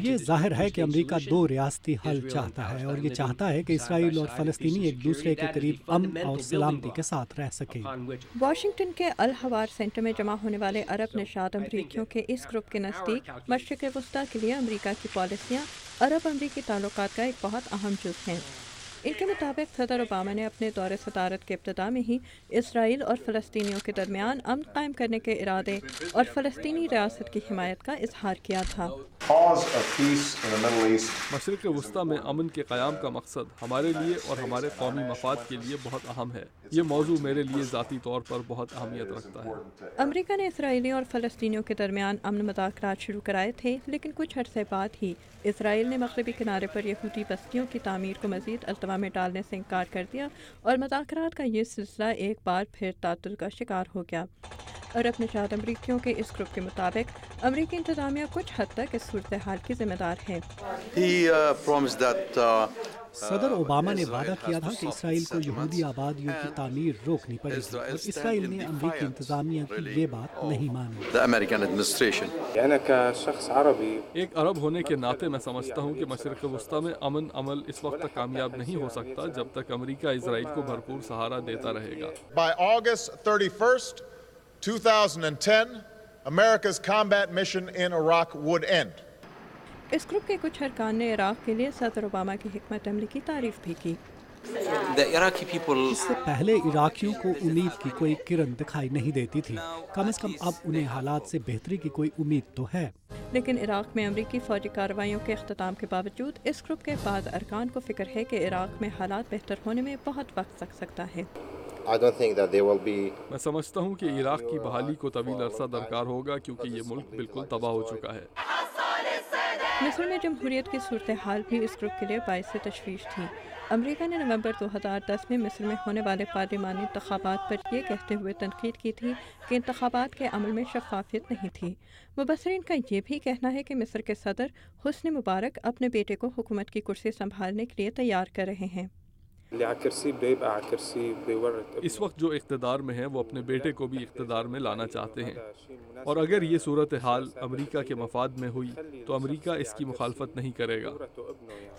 یہ ظاہر ہے کہ امریکہ دو ریاستی حل چاہتا ہے اور یہ چاہتا ہے کہ اسرائیل اور فلسطینی ایک دوسرے کے قریب امن اور سلامتی کے ساتھ رہ سکیں۔ واشنگٹن کے الحوار سینٹر میں جمع ہونے والے عرب نژاد امریکیوں کے اس گروپ کے نزدیک مشرق وسطیٰ کے لیے امریکہ کی پالیسیاں عرب امریکی تعلقات کا ایک بہت اہم جز ہیں۔ ان کے مطابق صدر اوباما نے اپنے دور صدارت کے ابتدا میں ہی اسرائیل اور فلسطینیوں کے درمیان امن قائم کرنے کے ارادے اور فلسطینی ریاست کی حمایت کا اظہار کیا تھا۔ مشرق وسطیٰ میں امن کے قیام کا مقصد ہمارے لیے اور ہمارے قومی مفاد کے لیے بہت اہم ہے۔ یہ موضوع میرے لیے ذاتی طور پر بہت اہمیت رکھتا ہے۔ امریکہ نے اسرائیلی اور فلسطینیوں کے درمیان امن مذاکرات شروع کرائے تھے، لیکن کچھ عرصے بعد ہی اسرائیل نے مغربی کنارے پر یہودی بستیوں کی تعمیر کو مزید التوا میں ڈالنے سے انکار کر دیا اور مذاکرات کا یہ سلسلہ ایک بار پھر تعطل کا شکار ہو گیا۔ عرب نژاد امریکیوں کے اس گروپ کے مطابق امریکی انتظامیہ کچھ حد تک اس صورتحال کی ذمہ دار ہے۔ صدر اوباما نے وعدہ کیا تھا کہ اسرائیل کو یہودی آبادیوں کی تعمیر روکنی پڑے گی اور اسرائیل نے امریکی انتظامیہ کی یہ بات نہیں مانی۔ ایک عرب ہونے کے ناطے میں سمجھتا ہوں کہ مشرق وسطیٰ میں امن عمل اس وقت تک کامیاب نہیں ہو سکتا جب تک امریکہ اسرائیل کو بھرپور سہارا دیتا رہے گا۔ By August 31st, 2010, America's combat mission in Iraq would end. اس گروپ کے کچھ ارکان نے عراق کے لیے صدر اوباما کی حکمت عملی کی تعریف بھی کی۔ اس سے پہلے عراقیوں کو امید کی کوئی کرن دکھائی نہیں دیتی تھی، کم از کم اب انہیں حالات سے بہتری کی کوئی امید تو ہے۔ لیکن عراق میں امریکی فوجی کارروائیوں کے اختتام کے باوجود اس گروپ کے بعض ارکان کو فکر ہے کہ عراق میں حالات بہتر ہونے میں بہت وقت لگ سکتا ہے۔ میں سمجھتا ہوں کہ عراق کی بحالی کو طویل عرصہ درکار ہوگا کیونکہ یہ ملک بالکل تباہ ہو چکا ہے۔ مصر میں جمہوریت کی صورتحال بھی اس گروپ کے لیے باعث تشویش تھی۔ امریکہ نے نومبر 2010 میں مصر میں ہونے والے پارلیمانی انتخابات پر یہ کہتے ہوئے تنقید کی تھی کہ انتخابات کے عمل میں شفافیت نہیں تھی۔ مبصرین کا یہ بھی کہنا ہے کہ مصر کے صدر حسنی مبارک اپنے بیٹے کو حکومت کی کرسی سنبھالنے کے لیے تیار کر رہے ہیں۔ اس وقت جو اقتدار میں ہیں وہ اپنے بیٹے کو بھی اقتدار میں لانا چاہتے ہیں، اور اگر یہ صورتحال امریکہ کے مفاد میں ہوئی تو امریکہ اس کی مخالفت نہیں کرے گا۔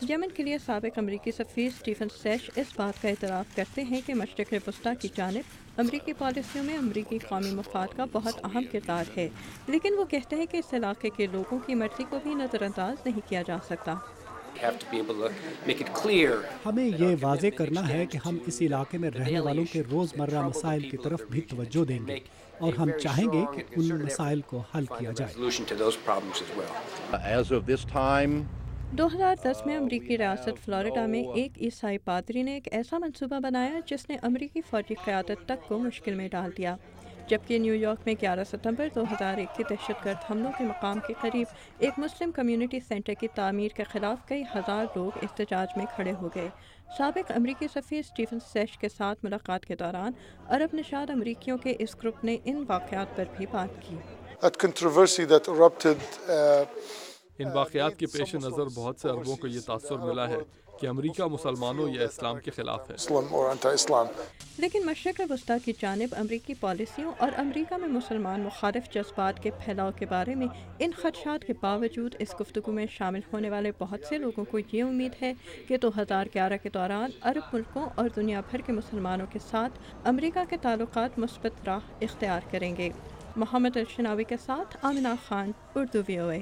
یمن کے لیے سابق امریکی سفیر اسٹیفن سیش اس بات کا اعتراف کرتے ہیں کہ مشرق وسطیٰ کی جانب امریکی پالیسیوں میں امریکی قومی مفاد کا بہت اہم کردار ہے، لیکن وہ کہتے ہیں کہ اس علاقے کے لوگوں کی مرضی کو بھی نظر انداز نہیں کیا جا سکتا۔ ہمیں یہ واضح کرنا ہے کہ ہم اس علاقے میں رہنے والوں کے روزمرہ مسائل کی طرف بھی توجہ دیں گے اور ہم چاہیں گے کہ ان مسائل کو حل کیا جائے۔ 2010 میں امریکی ریاست فلوریڈا میں ایک عیسائی پادری نے ایک ایسا منصوبہ بنایا جس نے امریکی فوجی قیادت تک کو مشکل میں ڈال دیا، جبکہ نیو یارک میں 11 ستمبر 2001 کی دہشت گرد حملوں کے مقام کے قریب ایک مسلم کمیونٹی سینٹر کی تعمیر کے خلاف کئی ہزار لوگ احتجاج میں کھڑے ہو گئے۔ سابق امریکی سفیر اسٹیفن سیش کے ساتھ ملاقات کے دوران عرب نژاد امریکیوں کے اس گروپ نے ان واقعات پر بھی بات کی۔ ان واقعات کے پیش نظر بہت سے عربوں کو یہ تاثر ملا ہے کہ امریکہ مسلمانوں یا اسلام کے خلاف ہے۔ لیکن مشرق وسطیٰ کی جانب امریکی پالیسیوں اور امریکہ میں مسلمان مخالف جذبات کے پھیلاؤ کے بارے میں ان خدشات کے باوجود اس گفتگو میں شامل ہونے والے بہت سے لوگوں کو یہ امید ہے کہ 2011 کے دوران عرب ملکوں اور دنیا بھر کے مسلمانوں کے ساتھ امریکہ کے تعلقات مثبت راہ اختیار کریں گے۔ محمد الشناوی کے ساتھ آمنہ خان، اردو VOA۔